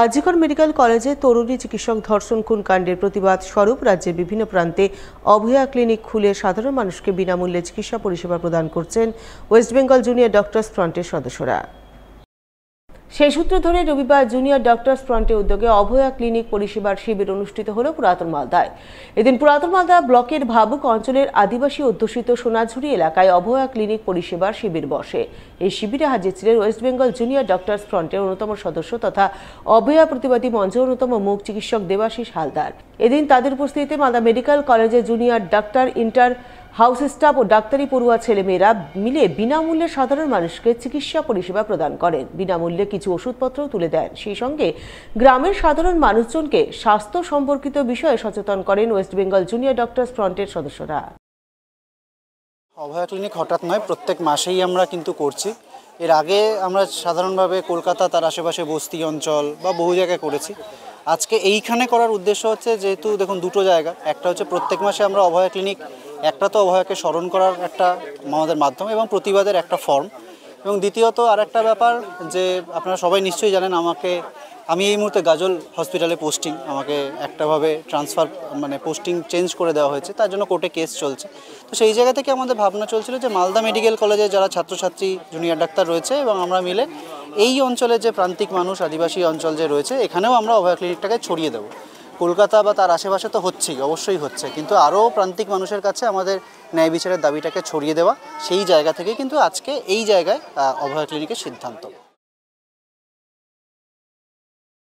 আজিকর medical কলেজে তরুণী চিকিৎসক ধর্ষণ খুন কাণ্ডের প্রতিবাদ স্বরূপ রাজ্যের বিভিন্ন প্রান্তে অভয়া ক্লিনিক খুলে সাধারণ মানুষকে বিনামূল্যে চিকিৎসা পরিষেবা প্রদান করছেন ওয়েস্ট বেঙ্গল জুনিয়র ডক্টরস ফ্রন্টের সদস্যরা। সেই সূত্র ধরে রবিবার জুনিয়র ডক্টরস ফ্রন্টের উদ্যোগে অভয়া ক্লিনিক পরিষেবার শিবির অনুষ্ঠিত হল পুরাতন মালদায়। এদিন পুরাতন মালদা ব্লকের ভাবুক অঞ্চলের আদিবাসী অধ্যুষিত সোনাঝুরি এলাকায় অভয়া ক্লিনিক পরিষেবার শিবির বসে। এই শিবিরে হাজির ছিলেন ওয়েস্ট বেঙ্গল জুনিয়র ডক্টরস ফ্রন্টের অন্যতম সদস্য তথা অভয়া প্রতিবাদী মঞ্চের অন্যতম মুখ চিকিৎসক দেবাশিস হালদার। এদিন তাদের উপস্থিতিতে মালদা মেডিকেল কলেজে junior doctor, intern, house staff ও ডাক্তারি পড়ুয়া ছেলেমেয়েরা মিলে বিনামূল্যে সাধারণ মানুষকে চিকিৎসা পরিষেবা প্রদান করেন। বিনামূল্যে কিছু ওষুধপত্র তুলে দেন। সেই সঙ্গে গ্রামের সাধারণ মানুষজনকে স্বাস্থ্য সম্পর্কিত বিষয়ে সচেতন করেন ওয়েস্ট বেঙ্গল জুনিয়র ডক্টরস ফ্রন্টের সদস্যরা। অভয়া ক্লিনিক হঠাৎ নয়, প্রত্যেক মাসেই আমরা কিন্তু করছি। এর আগে আমরা সাধারণভাবে কলকাতা, তার আশেপাশে বস্তি অঞ্চল বা বহু জায়গায় করেছি। আজকে এইখানে করার উদ্দেশ্য হচ্ছে, যেহেতু দেখুন দুটো জায়গা, একটা হচ্ছে প্রত্যেক মাসে আমরা অভয়া ক্লিনিক, একটা তো অভয়াকে স্মরণ করার একটা আমাদের মাধ্যম এবং প্রতিবাদের একটা ফর্ম, এবং দ্বিতীয়ত আর একটা ব্যাপার যে আপনারা সবাই নিশ্চয়ই জানেন, আমি এই মুহূর্তে গাজল হসপিটালে পোস্টিং, আমাকে একটাভাবে ট্রান্সফার পোস্টিং চেঞ্জ করে দেওয়া হয়েছে, তার জন্য কোর্টে কেস চলছে। তো সেই জায়গা থেকে আমাদের ভাবনা চলছিল যে মালদা মেডিকেল কলেজে যারা ছাত্রছাত্রী, জুনিয়র ডাক্তার রয়েছে এবং আমরা মিলে এই অঞ্চলে যে প্রান্তিক মানুষ, আদিবাসী অঞ্চল যে রয়েছে, এখানেও আমরা অভয়া ক্লিনিকটাকে ছড়িয়ে দেবো। কলকাতা বা তার আশেপাশে তো হচ্ছেই, অবশ্যই হচ্ছে, কিন্তু আরও প্রান্তিক মানুষের কাছে আমাদের ন্যায় বিচারের দাবিটাকে ছড়িয়ে দেওয়া, সেই জায়গা থেকে কিন্তু আজকে এই জায়গায় অভয়া ক্লিনিকের সিদ্ধান্ত।